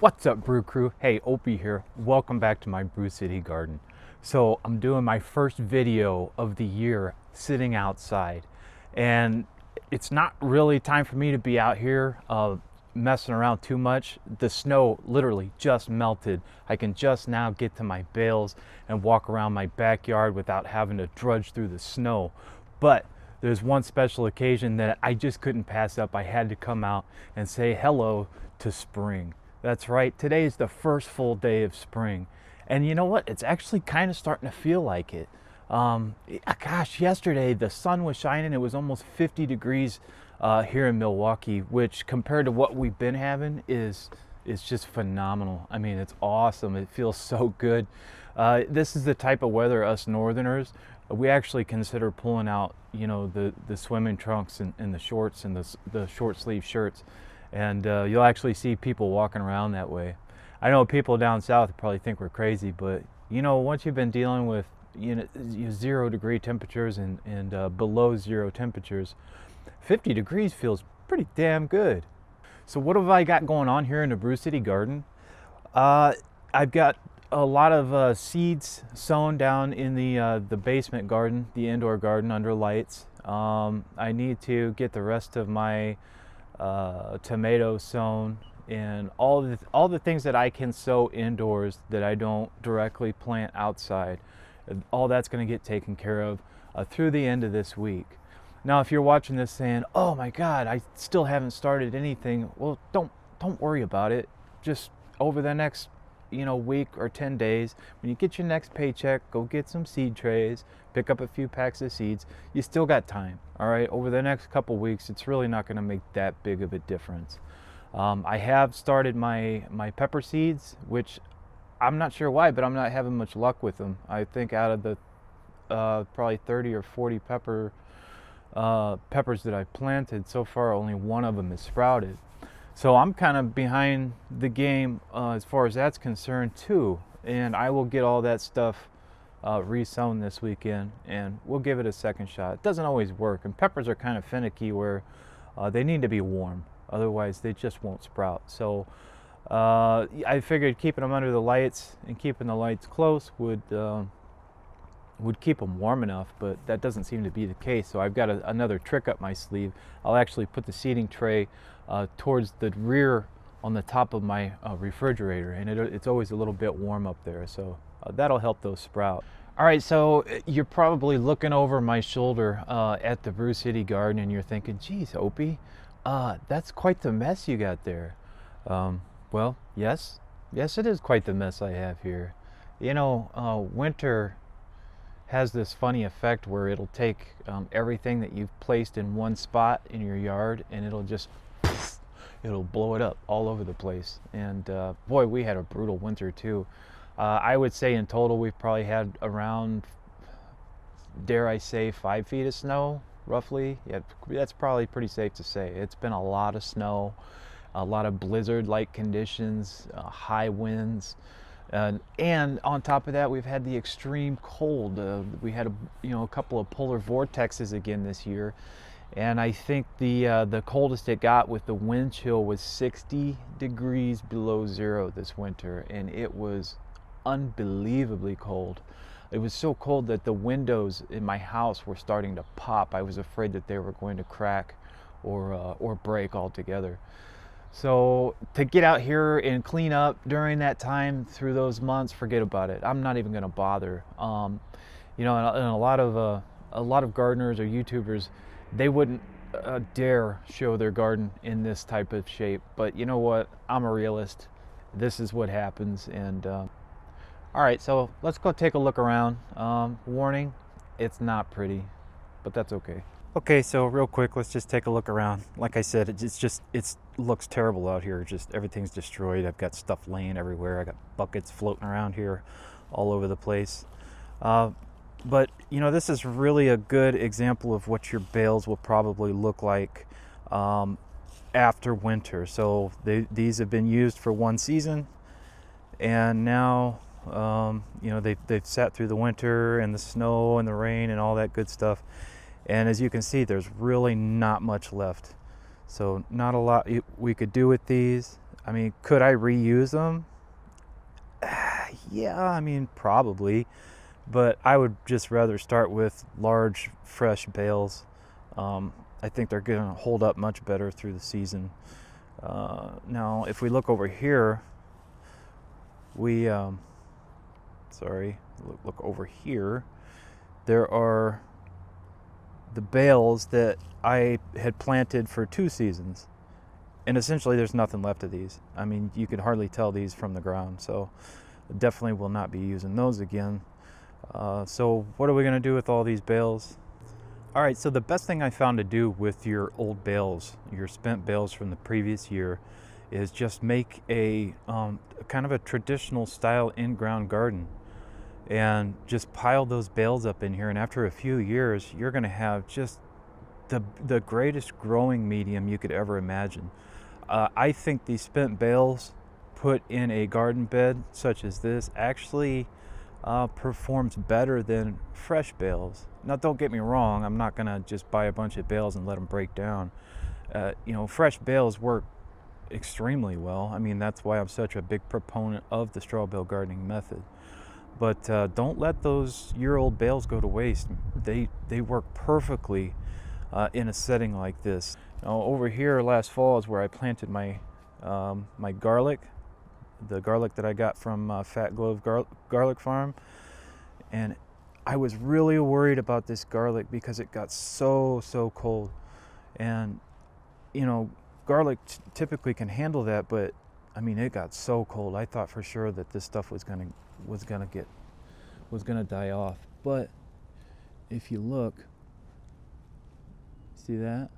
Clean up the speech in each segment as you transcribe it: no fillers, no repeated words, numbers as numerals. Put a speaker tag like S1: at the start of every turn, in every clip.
S1: What's up, Brew Crew? Hey, Opie here. Welcome back to my Brew City Garden. So I'm doing my first video of the year sitting outside, and it's not really time for me to be out here messing around too much. The snow literally just melted. I can just now get to my bales and walk around my backyard without having to drudge through the snow. But there's one special occasion that I just couldn't pass up. I had to come out and say hello to spring. That's right, today is the first full day of spring. And you know what? It's actually kind of starting to feel like it. Gosh, yesterday the sun was shining. It was almost 50 degrees here in Milwaukee, which compared to what we've been having is just phenomenal. I mean, it's awesome. It feels so good. This is the type of weather us northerners, we actually consider pulling out, you know, the swimming trunks and the shorts and the short sleeve shirts. And you'll actually see people walking around that way. I know people down south probably think we're crazy, but you know, once you've been dealing with 0-degree temperatures and below zero temperatures, 50 degrees feels pretty damn good. So what have I got going on here in the Brew City Garden? I've got a lot of seeds sown down in the basement garden, the indoor garden under lights. I need to get the rest of my tomatoes sown, and all the things that I can sow indoors that I don't directly plant outside. All that's going to get taken care of through the end of this week. Now, if you're watching this saying, "Oh my God, I still haven't started anything," well, don't worry about it. Just over the next week or 10 days, when you get your next paycheck, go get some seed trays, pick up a few packs of seeds. You still got time. All right, over the next couple weeks, it's really not going to make that big of a difference. I have started my pepper seeds, which I'm not sure why, but I'm not having much luck with them. I think out of the probably 30 or 40 peppers that I planted so far, only one of them is sprouted. So I'm kind of behind the game as far as that's concerned too, and I will get all that stuff re-sown this weekend, and we'll give it a second shot. It doesn't always work, and peppers are kind of finicky where they need to be warm, otherwise they just won't sprout. So I figured keeping them under the lights and keeping the lights close would keep them warm enough, but that doesn't seem to be the case. So I've got another trick up my sleeve. I'll actually put the seeding tray towards the rear on the top of my refrigerator, and it's always a little bit warm up there, so that'll help those sprout. All right, so you're probably looking over my shoulder at the Brew City Garden, and you're thinking, geez, Opie, that's quite the mess you got there. Well, yes, it is quite the mess I have here. You know, winter has this funny effect where it'll take everything that you've placed in one spot in your yard, and it'll blow it up all over the place. And boy, we had a brutal winter too. I would say in total we've probably had around, dare I say, 5 feet of snow, roughly. Yeah, that's probably pretty safe to say. It's been a lot of snow, a lot of blizzard-like conditions, high winds. And on top of that, we've had the extreme cold. We had a couple of polar vortexes again this year, and I think the coldest it got with the wind chill was 60 degrees below zero this winter, and it was unbelievably cold. It was so cold that the windows in my house were starting to pop. I was afraid that they were going to crack or break altogether. So to get out here and clean up during that time through those months, forget about it. I'm not even going to bother. And a lot of gardeners or YouTubers, they wouldn't dare show their garden in this type of shape. But you know what? I'm a realist. This is what happens. And all right, so let's go take a look around. Warning, it's not pretty, but that's okay. Okay, so real quick, let's just take a look around. Like I said, it looks terrible out here. Just everything's destroyed. I've got stuff laying everywhere. I got buckets floating around here all over the place. But this is really a good example of what your bales will probably look like after winter. So these have been used for one season, and now they've sat through the winter and the snow and the rain and all that good stuff. And as you can see, there's really not much left. So not a lot we could do with these. I mean, could I reuse them? Yeah, I mean, probably. But I would just rather start with large, fresh bales. I think they're going to hold up much better through the season. Now, if we look over here, we, look over here, there are the bales that I had planted for 2 seasons. And essentially there's nothing left of these. I mean, you could hardly tell these from the ground. So definitely will not be using those again. So what are we going to do with all these bales? All right, so the best thing I found to do with your old bales, your spent bales from the previous year, is just make a kind of a traditional style in-ground garden, and just pile those bales up in here. And after a few years, you're going to have just the greatest growing medium you could ever imagine. I think these spent bales put in a garden bed such as this actually performs better than fresh bales. Now, don't get me wrong, I'm not gonna just buy a bunch of bales and let them break down. You know, fresh bales work extremely well. I mean, that's why I'm such a big proponent of the straw bale gardening method. But don't let those year-old bales go to waste. They work perfectly in a setting like this. Now, over here last fall is where I planted my my garlic, the garlic that I got from Fat Glove Garlic Farm. And I was really worried about this garlic because it got so cold. And you know, garlic typically can handle that, but I mean, it got so cold. I thought for sure that this stuff was gonna die off. But if you look, see that?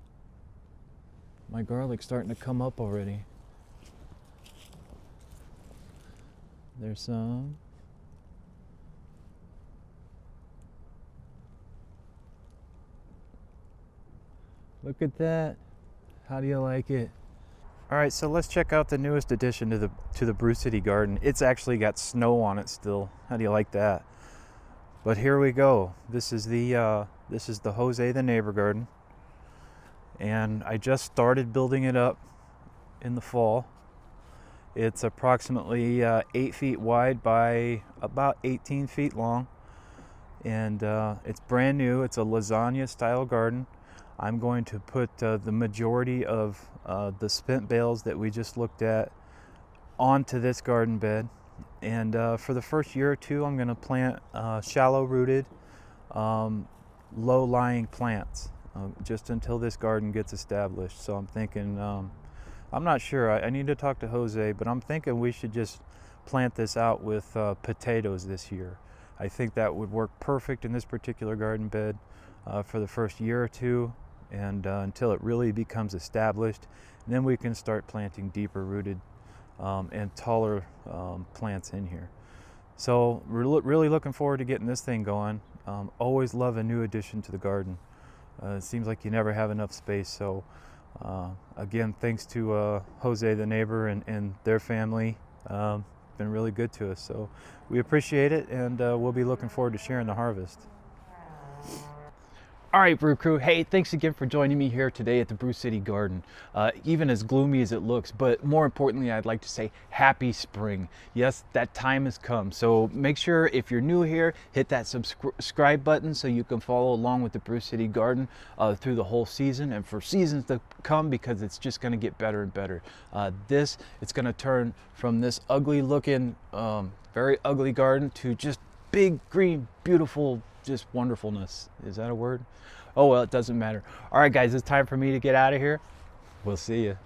S1: My garlic's starting to come up already. There's some. Look at that. How do you like it? All right, so let's check out the newest addition to the Brew City Garden. It's actually got snow on it still. How do you like that? But here we go. This is the Jose the Neighbor garden, and I just started building it up in the fall. It's approximately 8 feet wide by about 18 feet long, and it's brand new. It's a lasagna style garden. I'm going to put the majority of the spent bales that we just looked at onto this garden bed, and for the first year or two I'm going to plant shallow rooted, low-lying plants just until this garden gets established. So I'm thinking, I'm not sure, I need to talk to Jose, but I'm thinking we should just plant this out with potatoes this year. I think that would work perfect in this particular garden bed for the first year or two, and until it really becomes established. And then we can start planting deeper rooted and taller plants in here. So we're really looking forward to getting this thing going. Always love a new addition to the garden. It seems like you never have enough space. So again, thanks to Jose the Neighbor and their family. Been really good to us. So we appreciate it, and we'll be looking forward to sharing the harvest. All right, Brew Crew. Hey, thanks again for joining me here today at the Brew City Garden. Even as gloomy as it looks, but more importantly, I'd like to say happy spring. Yes, that time has come. So make sure, if you're new here, hit that subscribe button so you can follow along with the Brew City Garden through the whole season and for seasons to come, because it's just going to get better and better. It's going to turn from this ugly looking, very ugly garden to just big, green, beautiful, just wonderfulness. Is that a word? Oh well, it doesn't matter. All right guys, it's time for me to get out of here. We'll see you.